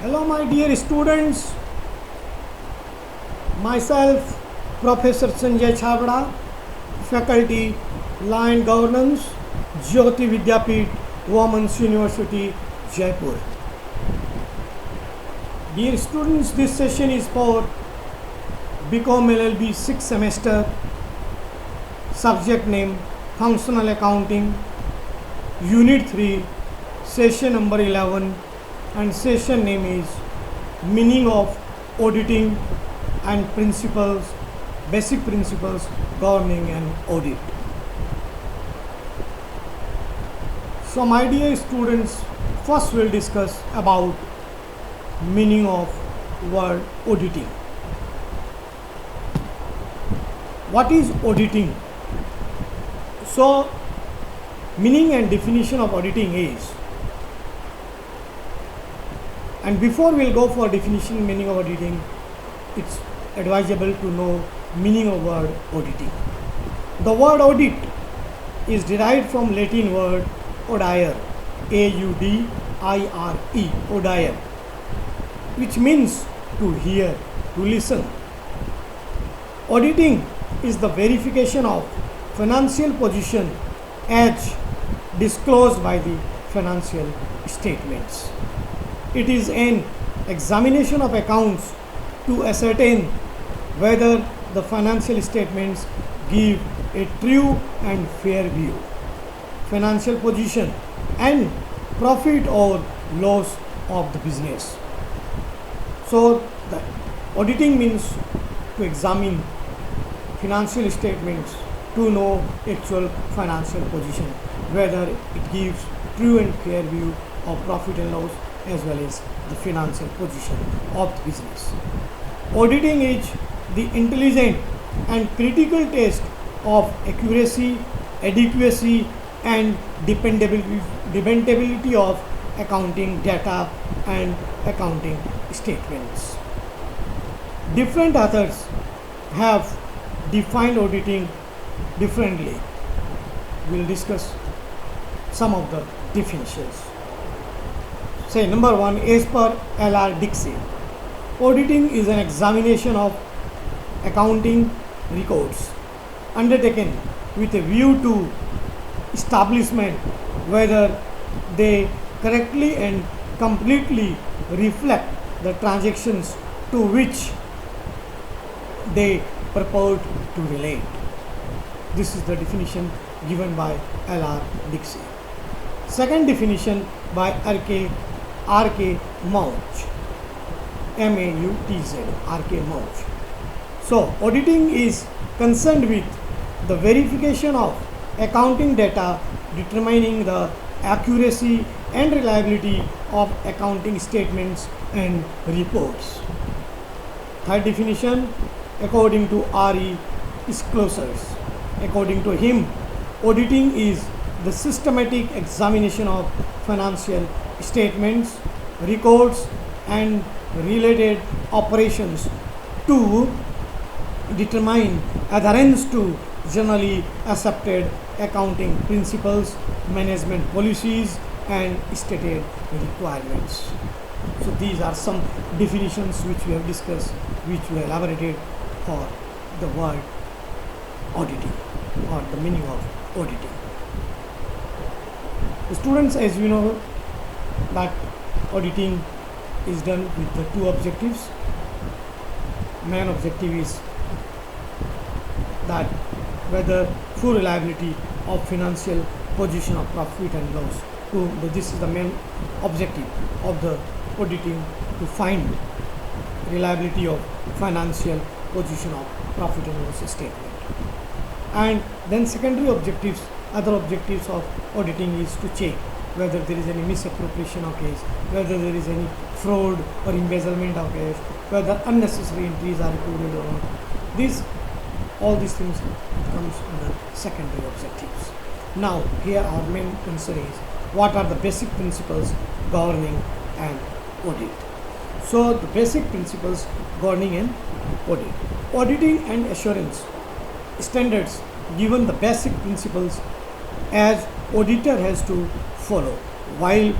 Hello, my dear students. Myself, Professor Sanjay Chabra, Faculty, Law and Governance, Jyoti Vidyapeeth, Women's University, Jaipur. Dear students, this session is for BCom LLB 6th semester, subject name Functional Accounting, Unit 3, session number 11, and session name is Meaning of Auditing and Principles, Basic Principles Governing an Audit. So my dear students, first we'll discuss about meaning of word auditing. What is auditing? So meaning and definition of auditing is, and before we'll go for definition meaning of auditing, it's advisable to know meaning of word auditing. The word audit is derived from Latin word audire, A-U-D-I-R-E, audire, which means to hear, to listen. Auditing is the verification of financial position as disclosed by the financial statements. It is an examination of accounts to ascertain whether the financial statements give a true and fair view, financial position and profit or loss of the business. So the auditing means to examine financial statements to know actual financial position, whether it gives true and fair view of profit and loss as well as the financial position of the business. Auditing is the intelligent and critical test of accuracy, adequacy and dependability of accounting data and accounting statements. Different authors have defined auditing differently. We'll discuss some of the definitions. Say number one, as per L.R. Dixie, auditing is an examination of accounting records undertaken with a view to establishment whether they correctly and completely reflect the transactions to which they purport to relate. This is the definition given by L.R. Dixie. Second definition by R.K. Mauch, M-A-U-T-Z, R.K. Mauch. So, auditing is concerned with the verification of accounting data, determining the accuracy and reliability of accounting statements and reports. Third definition, according to R.E. Schlosser. According to him, auditing is the systematic examination of financial statements, records and related operations to determine adherence to generally accepted accounting principles, management policies and stated requirements. So these are some definitions which we have discussed, which we elaborated for the word auditing or the meaning of auditing. The students, as you know, that auditing is done with the two objectives. Main objective is that whether full reliability of financial position of profit and loss. This is the main objective of the auditing, to find reliability of financial position of profit and loss statement. And then secondary objectives, other objectives of auditing is to check whether there is any misappropriation of case, whether there is any fraud or embezzlement of case, whether unnecessary entries are recorded or not. All these things comes under secondary objectives. Now here our main concern is, what are the basic principles governing an audit? So the basic principles governing an audit. Auditing and assurance standards given the basic principles as auditor has to follow while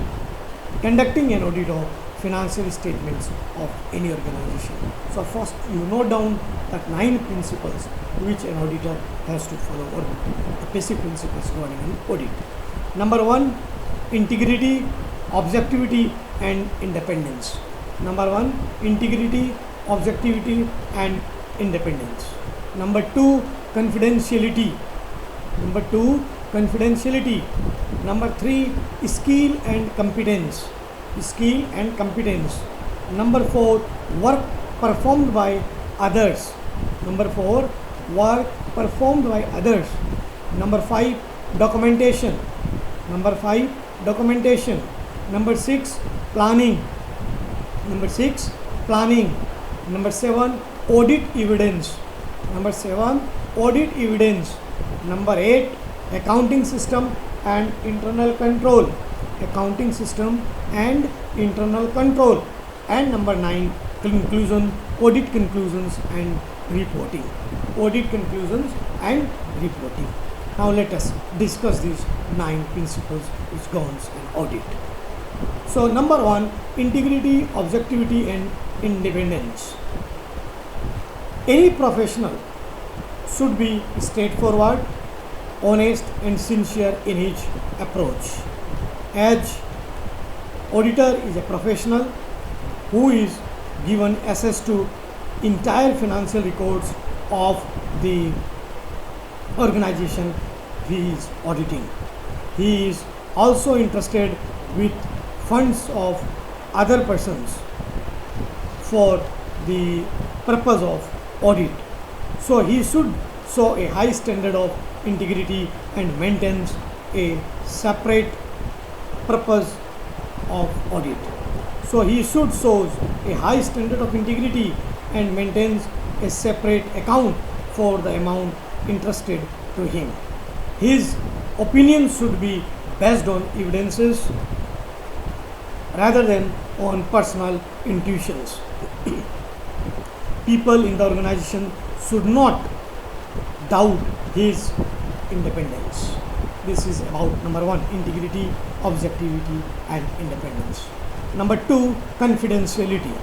conducting an audit of financial statements of any organization. So first you note down that 9 principles which an auditor has to follow, or the basic principles regarding an audit. Number 1, integrity, objectivity and independence. Number 1, integrity, objectivity and independence. Number 2, confidentiality. Number 2, confidentiality. Number 3, skill and competence. Skill and competence. Number 4, work performed by others. Number 4, work performed by others. Number 5, documentation. Number 5, documentation. Number 6, planning. Number 6, planning. Number 7, audit evidence. Number 7, audit evidence. Number 8, accounting system and internal control. Accounting system and internal control. And number 9, conclusion, audit conclusions and reporting. Audit conclusions and reporting. Now let us discuss these 9 principles which governs an audit. So number 1, integrity, objectivity and independence. Any professional should be straightforward, honest and sincere in his approach. As auditor is a professional who is given access to entire financial records of the organization he is auditing. He is also interested with funds of other persons for the purpose of audit. So he should show a high standard of integrity and maintains a separate purpose of audit. So he should show a high standard of integrity and maintains a separate account for the amount entrusted to him. His opinion should be based on evidences rather than on personal intuitions. People in the organization should not doubt his independence. This is about number 1, integrity, objectivity and independence. Number 2, confidentiality.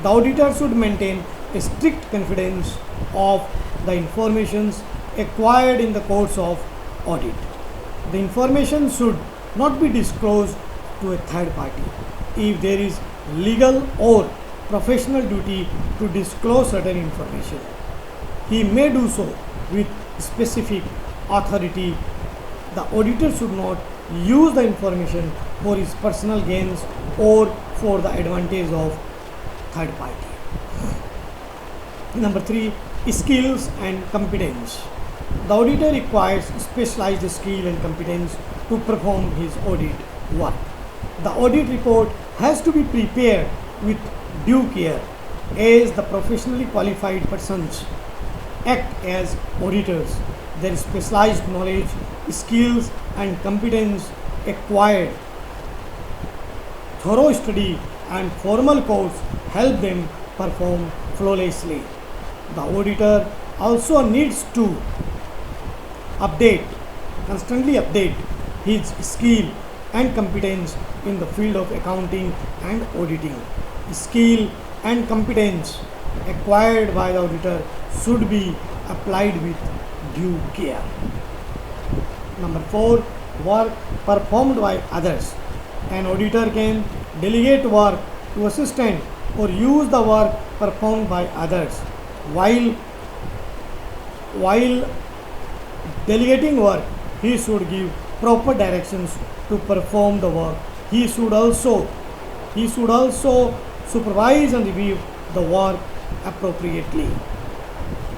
The auditor should maintain a strict confidence of the informations acquired in the course of audit. The information should not be disclosed to a third party. If there is legal or professional duty to disclose certain information, he may do so with specific authority. The auditor should not use the information for his personal gains or for the advantage of third party. Number 3, skills and competence. The auditor requires specialized skill and competence to perform his audit work. The audit report has to be prepared with due care, as the professionally qualified persons act as auditors. Their specialized knowledge, skills and competence acquired, thorough study and formal course help them perform flawlessly. The auditor also needs to constantly update his skill and competence in the field of accounting and auditing. Skill and competence acquired by the auditor should be applied with due care. Number 4, work performed by others. An auditor can delegate work to assistant or use the work performed by others. While delegating work, he should give proper directions to perform the work. He should also supervise and review the work appropriately.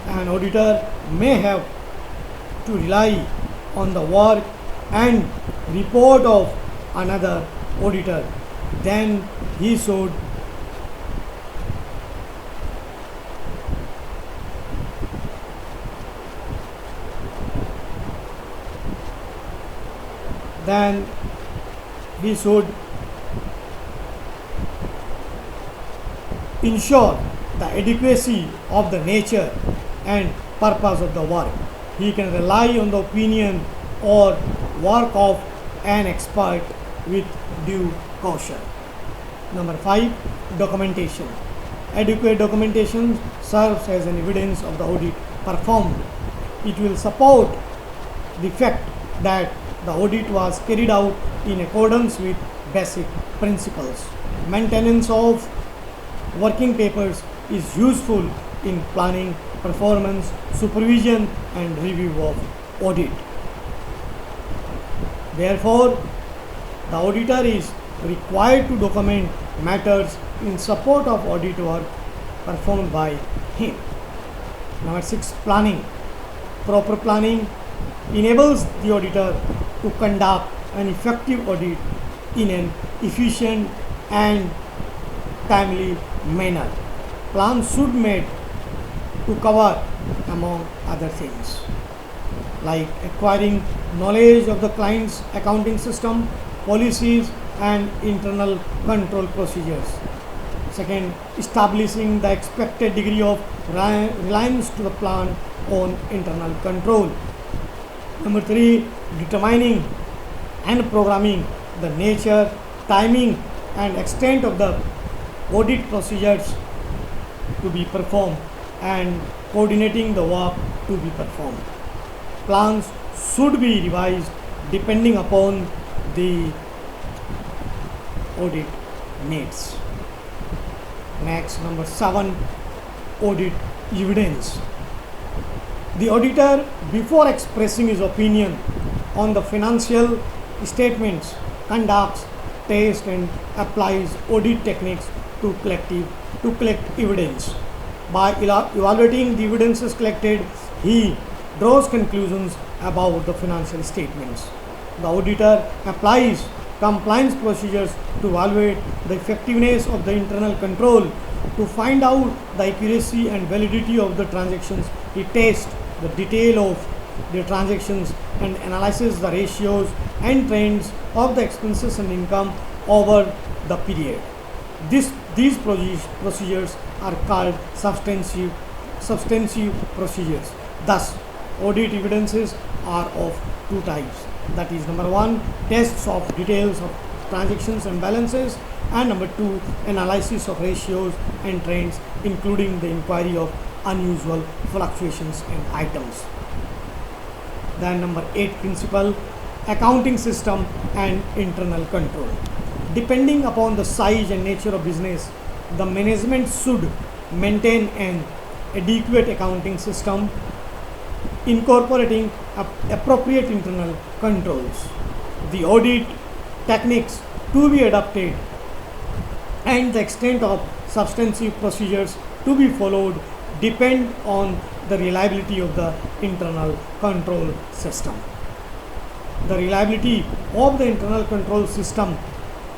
An auditor may have to rely on the work and report of another auditor. Then he should ensure the adequacy of the nature and purpose of the work. He can rely on the opinion or work of an expert with due caution. Number 5, documentation. Adequate documentation serves as an evidence of the audit performed. It will support the fact that the audit was carried out in accordance with basic principles. Maintenance of working papers is useful in planning, performance, supervision, and review of audit. Therefore, the auditor is required to document matters in support of audit work performed by him. Number 6, planning. Proper planning enables the auditor to conduct an effective audit in an efficient and timely manner. Plans should be made to cover, among other things, like acquiring knowledge of the client's accounting system, policies, and internal control procedures. Second, establishing the expected degree of reliance to the plan on internal control. Number 3, determining and programming the nature, timing, and extent of the audit procedures to be performed and coordinating the work to be performed. Plans should be revised depending upon the audit needs. Next, number 7, audit evidence. The auditor, before expressing his opinion on the financial statements, conducts tests and applies audit techniques to collect evidence. By evaluating the evidences collected, he draws conclusions about the financial statements. The auditor applies compliance procedures to evaluate the effectiveness of the internal control. To find out the accuracy and validity of the transactions, he tests the detail of the transactions and analyzes the ratios and trends of the expenses and income over the period. These procedures are called substantive procedures. Thus, audit evidences are of two types. That is, number 1, tests of details of transactions and balances, and number 2, analysis of ratios and trends, including the inquiry of unusual fluctuations and items. Then number 8 principle, accounting system and internal control. Depending upon the size and nature of business, the management should maintain an adequate accounting system incorporating appropriate internal controls. The audit techniques to be adopted and the extent of substantive procedures to be followed depend on the reliability of the internal control system. The reliability of the internal control system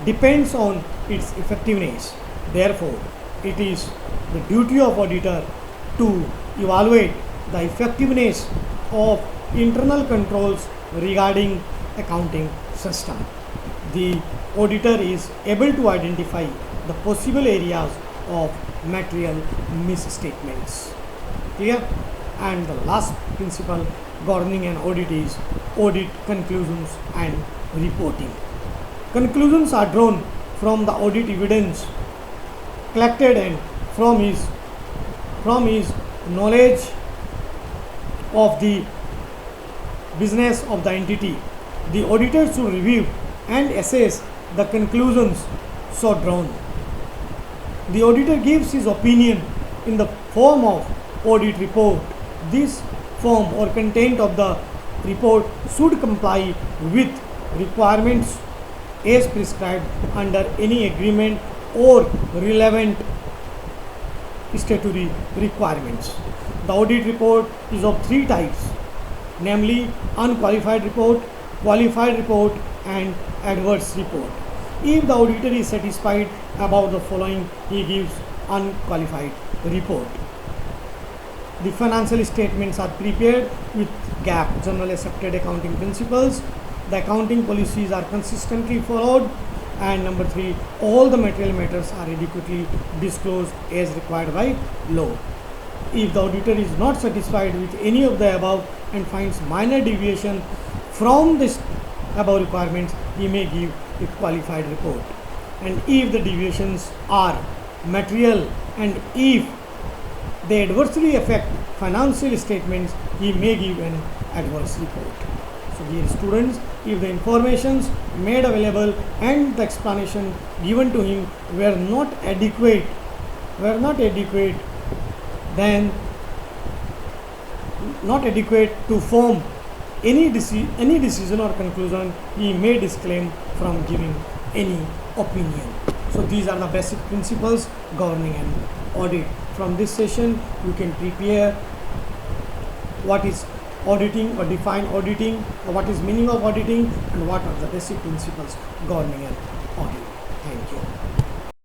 depends on its effectiveness. Therefore, it is the duty of auditor to evaluate the effectiveness of internal controls regarding accounting system. The auditor is able to identify the possible areas of material misstatements. Clear? And the last principle governing an audit is audit conclusions and reporting. Conclusions are drawn from the audit evidence collected and from his knowledge of the business of the entity. The auditor should review and assess the conclusions so drawn. The auditor gives his opinion in the form of audit report. This form or content of the report should comply with requirements as prescribed under any agreement or relevant statutory requirements. The audit report is of 3 types, namely unqualified report, qualified report, and adverse report. If the auditor is satisfied about the following, he gives unqualified report. The financial statements are prepared with GAAP, General Accepted Accounting Principles. The accounting policies are consistently followed. And number 3, all the material matters are adequately disclosed as required by law. If the auditor is not satisfied with any of the above and finds minor deviation from this above requirements, he may give a qualified report. and if the deviations are material and if they adversely affect financial statements, he may give an adverse report. So dear students, if the informations made available and the explanation given to him were not adequate, then not adequate to form any decision or conclusion, he may disclaim from giving any opinion. So these are the basic principles governing an audit. From this session you can prepare what is auditing or define auditing, or what is meaning of auditing, and what are the basic principles governing an